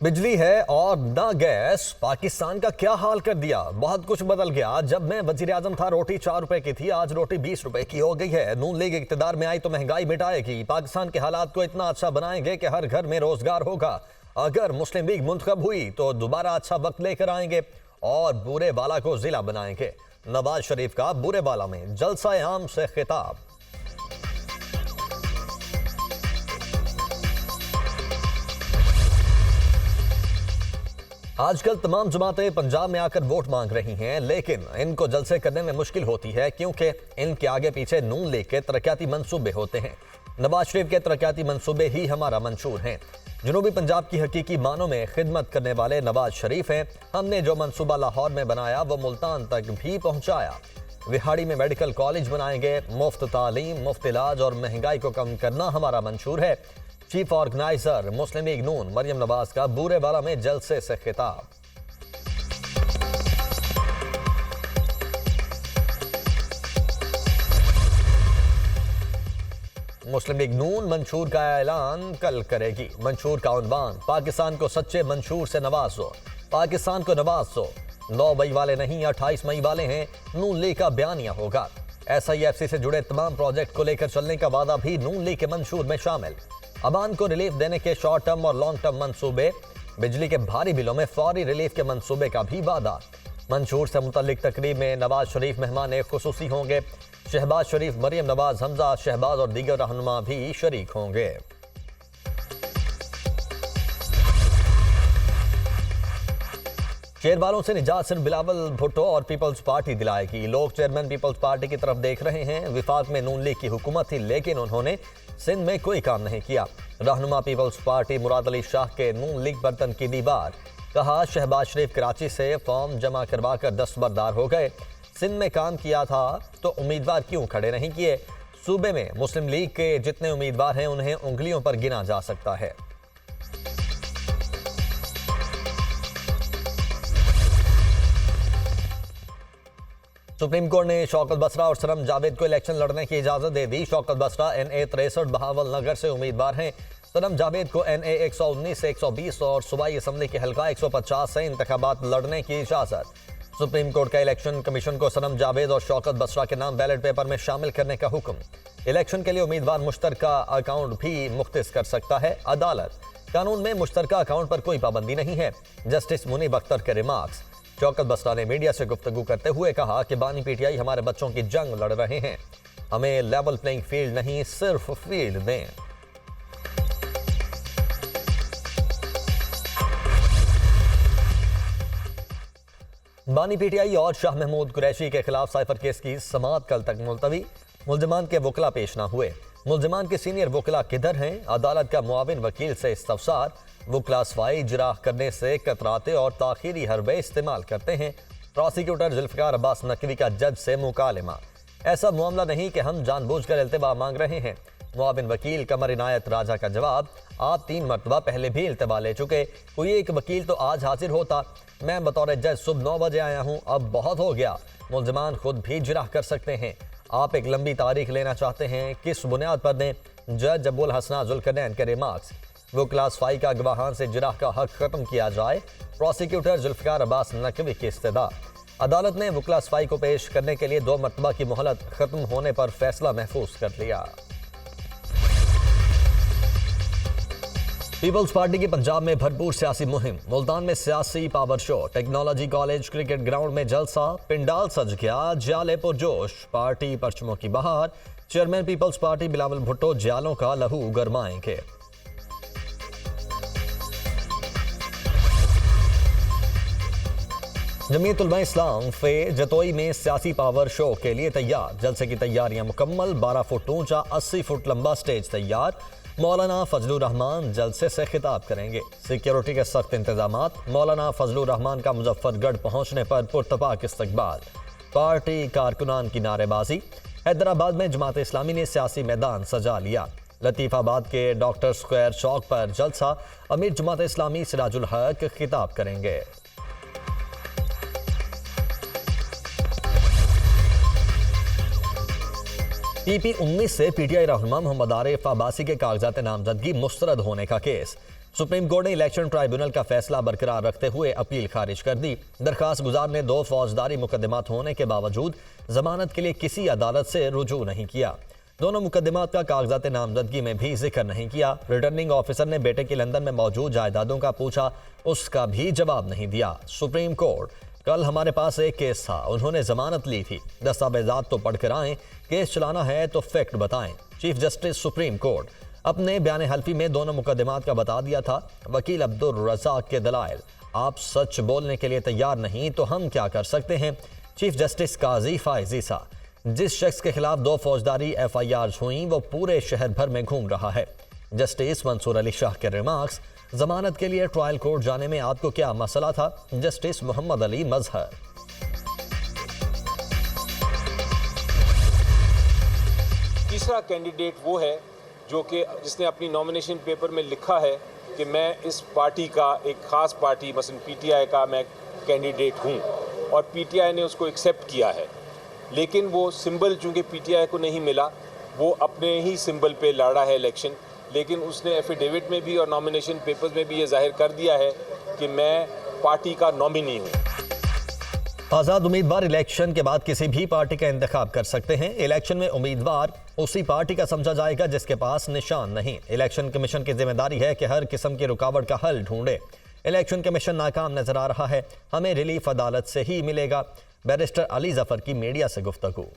बिजली है और न गैस। पाकिस्तान का क्या हाल कर दिया। बहुत कुछ बदल गया। जब मैं वजीर आजम था रोटी 4 रुपए की थी, आज रोटी 20 रुपए की हो गई है। नून लीग इक्तदार में आई तो महंगाई मिटाएगी। पाकिस्तान के हालात को इतना अच्छा बनाएंगे कि हर घर में रोजगार होगा। अगर मुस्लिम लीग मुंतखब हुई तो दोबारा अच्छा वक्त लेकर आएंगे और बुरे बाला को जिला बनाएंगे। नवाज शरीफ का बुरे बाला में जलसा आम से खिताब। आजकल तमाम जमातें पंजाब में आकर वोट मांग रही हैं, लेकिन इनको जलसे करने में मुश्किल होती है क्योंकि इनके आगे पीछे नून लीग के तरक्याती मंसूबे होते हैं। नवाज शरीफ के तरक्याती मंसूबे ही हमारा मंशूर हैं। जनूबी पंजाब की हकीकी मानों में खिदमत करने वाले नवाज शरीफ हैं। हमने जो मंसूबा लाहौर में बनाया वो मुल्तान तक भी पहुंचाया। विहाड़ी में मेडिकल कॉलेज बनाएंगे। मुफ्त तालीम, मुफ्त इलाज और महंगाई को कम करना हमारा मंशूर है। चीफ ऑर्गेनाइजर मुस्लिम लीग नून मरियम नवाज का बुरे बाला में जलसे से खिताब। मुस्लिम लीग नून मंशूर का ऐलान कल करेगी। मंशूर का उन्वान, पाकिस्तान को सच्चे मंशूर से नवाजो, पाकिस्तान को नवाजो। 9 मई वाले नहीं, 28 मई वाले हैं। नून लीग का बयानिया होगा। SIFC से जुड़े तमाम प्रोजेक्ट को लेकर चलने का वादा भी नून लीग के मंशूर में शामिल। अवाम को रिलीफ देने के शॉर्ट टर्म और लॉन्ग टर्म मंसूबे। बिजली के भारी बिलों में फौरी रिलीफ के मंसूबे का भी वादा। मंशूर से मुतल्लिक तकरीब में नवाज शरीफ मेहमान खुसूसी होंगे। शहबाज शरीफ, मरियम नवाज, हमजा शहबाज और दीगर रहनुमा भी शरीक होंगे। शेरवालों से निजात सिर्फ बिलावल भुट्टो और पीपल्स पार्टी दिलाएगी। लोग चेयरमैन पीपल्स पार्टी की तरफ देख रहे हैं। विफाक में नून लीग की हुकूमत थी, लेकिन उन्होंने सिंध में कोई काम नहीं किया। रहनुमा पीपल्स पार्टी मुराद अली शाह के नून लीग पर तनकीदी बार। कहा, शहबाज शरीफ कराची से फॉर्म जमा करवा कर दस्तबरदार हो गए। सिंध में काम किया था तो उम्मीदवार क्यों खड़े नहीं किए। सूबे में मुस्लिम लीग के जितने उम्मीदवार हैं उन्हें उंगलियों पर गिना जा सकता है। सुप्रीम कोर्ट ने शौकत बसरा और सनम जावेद को इलेक्शन लड़ने की इजाजत दे दी। शौकत बसरा NA 63 बहावल नगर से उम्मीदवार हैं। सनम जावेद को NA 119 से 120 और सूबाई असम्बली के हल्का 150 से इंतखाबात लड़ने की इजाजत। सुप्रीम कोर्ट का इलेक्शन कमीशन को सनम जावेद और शौकत बसरा के नाम बैलेट पेपर में शामिल करने का हुक्म। इलेक्शन के लिए उम्मीदवार मुश्तरका अकाउंट भी मुख्तस कर सकता है। अदालत, कानून में मुश्तरका अकाउंट पर कोई पाबंदी नहीं है। जस्टिस मुनीब अख्तर के रिमार्क्स। शौकत बसरा ने मीडिया से गुफ्तगू करते हुए कहा कि बानी PTI हमारे बच्चों की जंग लड़ रहे हैं। हमें लेवल प्लेइंग फील्ड नहीं, सिर्फ फील्ड दें। बानी PTI और शाह महमूद कुरैशी के खिलाफ साइफर केस की समाअत कल तक मुलतवी। मुल्जिमान के वकला पेश ना हुए। मुल्जिमान के सीनियर वकला किधर हैं। अदालत का मुआविन वकील से इस्तफसार। वकला सफाई इजरा करने से कतराते और ताखीरी हरबे इस्तेमाल करते हैं। प्रोसिक्यूटर जुल्फिकार अब्बास नकवी का जज से मुकालमा। ऐसा मामला नहीं कि हम जानबूझकर इल्तिबा मांग रहे हैं। मुआविन वकील कमर इनायत राजा का जवाब, आप 3 मरतबा पहले भी इल्तिबा ले चुके। कोई एक वकील तो आज हाजिर होता। मैं बतौर जज सुबह 9 बजे आया हूँ, अब बहुत हो गया। मुल्जिमान खुद भी जिरह कर सकते हैं। आप एक लंबी तारीख लेना चाहते हैं, किस बुनियाद पर दें। जज अबुल हसना जुल्करनैन के रिमार्क्स। वो क्लास 5 का गवाहान से जिरह का हक खत्म किया जाए। प्रोसिक्यूटर जुल्फिकार अब्बास नकवी की इस्तदा। अदालत ने वो क्लास 5 को पेश करने के लिए 2 मरतबा की मोहलत खत्म होने पर फैसला महफूज कर लिया। पीपल्स पार्टी की पंजाब में भरपूर सियासी मुहिम। मुल्तान में सियासी power show. Technology college cricket ground में जलसा। पिंडाल सज गया, ज्याले पुरजोश। पार्टी परचमों की बहार। Chairman people's party Bilawal Bhutto ज्यालों का लहू गरमाएंगे। जमीयत उलमा इस्लाम फे जतोई में सियासी पावर शो के लिए तैयार। जलसे की तैयारियां मुकम्मल। 12 फुट ऊंचा, 80 फुट लंबा स्टेज तैयार। मौलाना फजलुर रहमान जलसे से खिताब करेंगे। सिक्योरिटी के सख्त इंतजामात। मौलाना फजलुर रहमान का मुजफ्फरगढ़ पहुंचने पर पुरतपाक इस्तकबाल। पार्टी कारकुनान की नारेबाजी। हैदराबाद में जमात इस्लामी ने सियासी मैदान सजा लिया। लतीफाबाद के डॉक्टर स्क्वायर चौक पर जलसा। अमीर जमात इस्लामी सिराजुल हक खिताब करेंगे। PP 19 से PTI रहनुमा मोहम्मद आरिफ अब्बासी के कागजात नामजदगी मुस्तरद होने का केस। सुप्रीम कोर्ट ने इलेक्शन ट्राइब्यूनल का फैसला बरकरार रखते हुए अपील खारिज कर दी। दरखास्त गुजार ने 2 फौजदारी मुकदमात होने के बावजूद जमानत के लिए किसी अदालत से रुजू नहीं किया। दोनों मुकदमात का कागजात नामजदगी में भी जिक्र नहीं किया। रिटर्निंग ऑफिसर ने बेटे की लंदन में मौजूद जायदादों का पूछा, उसका भी जवाब नहीं दिया। सुप्रीम कोर्ट, कल हमारे पास एक केस था, उन्होंने जमानत ली थी, दस्तावेजात तो पढ़कर आएं, केस चलाना है तो फैक्ट बताएं। चीफ जस्टिस सुप्रीम कोर्ट अपने बयान हल्फी में दोनों मुकदमात का बता दिया था। वकील अब्दुल रज़ाक के दलाइल, आप सच बोलने के लिए तैयार नहीं तो हम क्या कर सकते हैं। चीफ जस्टिस काजी फायजीसा, जिस शख्स के खिलाफ 2 फौजदारी FIRs हुई वो पूरे शहर भर में घूम रहा है। जस्टिस मंसूर अली शाह के रिमार्क्स, जमानत के लिए ट्रायल कोर्ट जाने में आपको क्या मसला था। जस्टिस मोहम्मद अली मजहर, तीसरा कैंडिडेट वो है जो कि जिसने अपनी नॉमिनेशन पेपर में लिखा है कि मैं इस पार्टी का, एक ख़ास पार्टी मसलन PTI का मैं कैंडिडेट हूँ, और PTI ने उसको एक्सेप्ट किया है, लेकिन वो सिंबल चूँकि PTI को नहीं मिला, वो अपने ही सिंबल पे लड़ा है इलेक्शन, लेकिन उसने एफिडेविट में भी और नॉमिनेशन पेपर्स में भी ये जाहिर कर दिया है कि मैं पार्टी का नॉमिनी हूँ। आज़ाद उम्मीदवार इलेक्शन के बाद किसी भी पार्टी का इंतखाब कर सकते हैं। इलेक्शन में उम्मीदवार उसी पार्टी का समझा जाएगा जिसके पास निशान नहीं। इलेक्शन कमीशन की जिम्मेदारी है कि हर किस्म की रुकावट का हल ढूंढे। इलेक्शन कमीशन नाकाम नजर आ रहा है, हमें रिलीफ अदालत से ही मिलेगा। बैरिस्टर अली जफर की मीडिया से गुफ्तगू।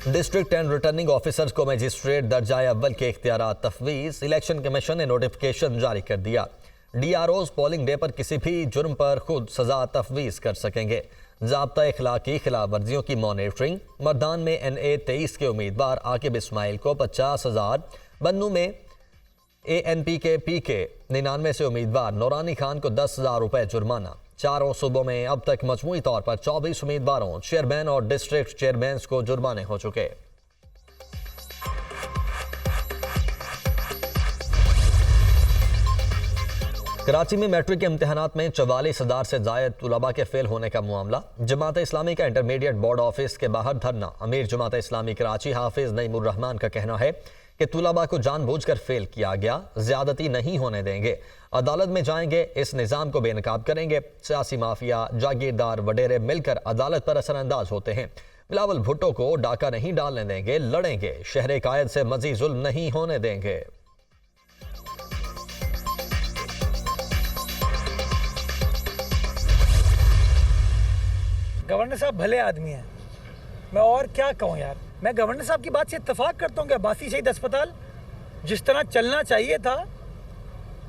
डिस्ट्रिक्ट एंड रिटर्निंग ऑफिसर्स को मजिस्ट्रेट दर्जाए अव्वल के इख्तियारात तफवीज। इलेक्शन कमीशन ने नोटिफिकेशन जारी कर दिया। DROs पोलिंग डे पर किसी भी जुर्म पर खुद सजा तफवीज कर सकेंगे। ज़ाब्ता इखलाकी खिलाफ वर्जियों की मॉनिटरिंग। मर्दान में NA 23 के उम्मीदवार आकिब इस्माइल को 50,000, बन्नू में ANP के PK 99 से उम्मीदवार नौरानी खान को 10,000 रुपए जुर्माना। चारों सूबों में अब तक मजमूई तौर पर 24 उम्मीदवारों, चेयरमैन और डिस्ट्रिक्ट चेयरमैन को जुर्माने हो चुके। कराची में मैट्रिक के इम्तिहानात में 44,000 से जायद तुलबा के फेल होने का मामला। जमात इस्लामी का इंटरमीडिएट बोर्ड ऑफिस के बाहर धरना। अमीर जमात इस्लामी कराची हाफिज नईमुर रहमान का कहना है कि तुलबा को जानबूझकर फेल किया गया, ज्यादती नहीं होने देंगे, अदालत में जाएंगे, इस निज़ाम को बेनकाब करेंगे। सियासी माफिया, जागीरदार वडेरे मिलकर अदालत पर असरअंदाज होते हैं। बिलावल भुट्टो को डाका नहीं डालने देंगे, लड़ेंगे, शहर कायद से मजीद जुल्म नहीं होने देंगे। गवर्नर साहब भले आदमी हैं, मैं और क्या कहूँ यार। मैं गवर्नर साहब की बात से इत्तेफाक करता हूँ कि अब्बासी शहीद अस्पताल जिस तरह चलना चाहिए था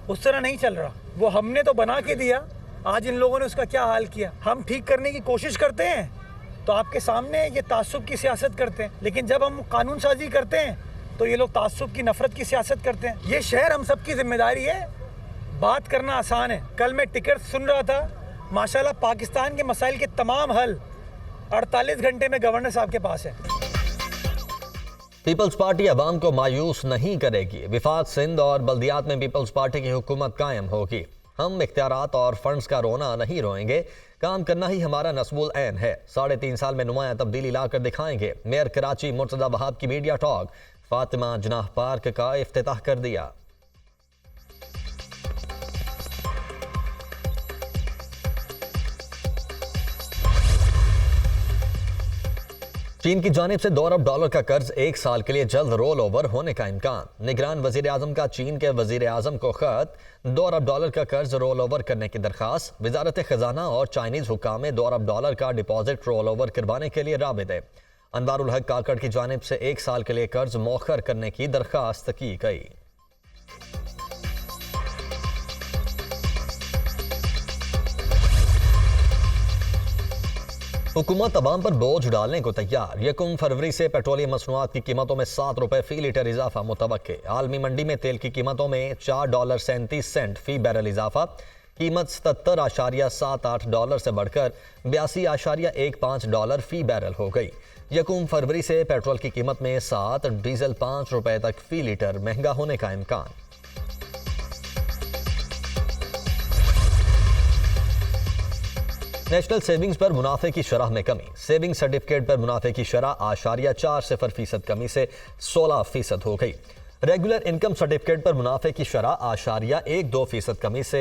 उस तरह नहीं चल रहा। वो हमने तो बना के दिया, आज इन लोगों ने उसका क्या हाल किया। हम ठीक करने की कोशिश करते हैं तो आपके सामने ये तासुब की सियासत करते हैं, लेकिन जब हम कानून साजी करते हैं तो ये लोग तासुब की नफरत की सियासत करते हैं। ये शहर हम सब की जिम्मेदारी है। बात करना आसान है। कल मैं टिकट सुन रहा था, माशाल्लाह पाकिस्तान के मसाइल के तमाम हल 48 घंटे में गवर्नर साहब के पास है। पीपल्स पार्टी अवाम को मायूस नहीं करेगी। विफाक सिंध और बल्दियात में पीपल्स पार्टी की हुकूमत कायम होगी। हम इख्तियारात और फंड्स का रोना नहीं रोएंगे, काम करना ही हमारा नस्बुल ऐन है। 3.5 साल में नुमाया तब्दीली लाकर दिखाएंगे। मेयर कराची मुर्तजा वहाब की मीडिया टॉक। फातिमा जनाह पार्क का इफ्तिताह कर दिया। चीन की जानिब से $2 अरब का कर्ज 1 साल के लिए जल्द रोल ओवर होने का इम्कान। निगरान वजीर आजम का चीन के वजीर आजम को खत। $2 अरब का कर्ज रोल ओवर करने की दरखास्त। वजारत खजाना और चाइनीज हुक्काम में $2 अरब का डिपॉजिट रोल ओवर करवाने के लिए राबिते। अनवारुल हक काकड़ की जानिब से 1 साल के लिए कर्ज मौखर करने की दरखास्त की गई। हुकूमत अवाम पर बोझ डालने को तैयार। 1 फरवरी से पेट्रोलियम मसनूआत की कीमतों में 7 रुपए फी लीटर इजाफा मुतवक्के। आलमी मंडी में तेल की कीमतों में $4.37 फी बैरल इजाफा। कीमत $77.78 से बढ़कर $82.15 फी बैरल हो गई। 1 फरवरी से पेट्रोल की कीमत में 7, डीजल 5 रुपए तक फी लीटर महंगा होने का इम्कान। नेशनल सेविंग्स पर मुनाफे की शरह में कमी। सेविंग सर्टिफिकेट पर मुनाफे की शरह 8.40% कमी से 16% हो गई। रेगुलर इनकम सर्टिफिकेट पर मुनाफे की शरह 8.12% कमी से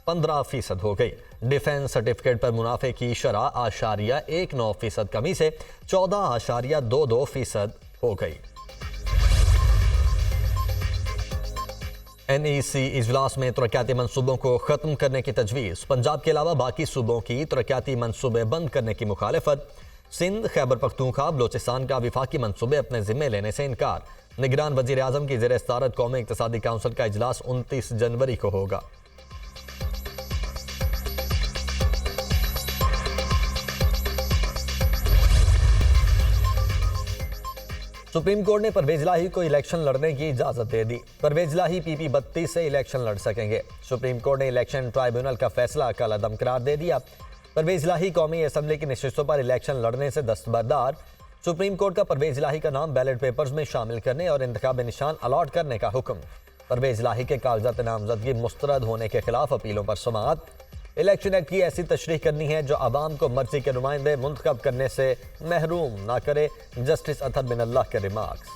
15% हो गई। डिफेंस सर्टिफिकेट पर मुनाफे की शरह 8.19% कमी से 14.22% हो गई। NEC इजलास में तरक्याती मंसूबों को खत्म करने की तजवीज़। पंजाब के अलावा बाकी सूबों की तरक्याती मंसूबे बंद करने की मुखालफत। सिंध, खैबर पख्तूनख्वा, बलोचिस्तान का विफाकी मंसूबे अपने जिम्मे लेने से इनकार। निगरान वजीर आजम की ज़ेर सदारत कौमी इक़्तिसादी काउंसिल का इजलास 29 जनवरी को होगा। सुप्रीम कोर्ट ने परवेज इलाही को इलेक्शन लड़ने की इजाजत दे दी। परवेज इलाही PP 32 से इलेक्शन लड़ सकेंगे। सुप्रीम कोर्ट ने इलेक्शन ट्राइब्यूनल का फैसला कल अदम करार दे दिया। परवेज इलाही कौमी असम्बली की नशिस्तों पर इलेक्शन लड़ने से दस्तबरदार। सुप्रीम कोर्ट का परवेज इलाही का नाम बैलेट पेपर्स में शामिल करने और इंतखाबी निशान अलॉट करने का हुक्म। परवेज इलाही के कागजात नामजदगी मुस्तरद होने के खिलाफ अपीलों पर समाअत। इलेक्शन एक्ट की ऐसी तशरीह करनी है जो आवाम को मर्जी के नुमाइंदे मुंतखब करने से महरूम ना करे। जस्टिस अतहर बिन अल्लाह के रिमार्क्स।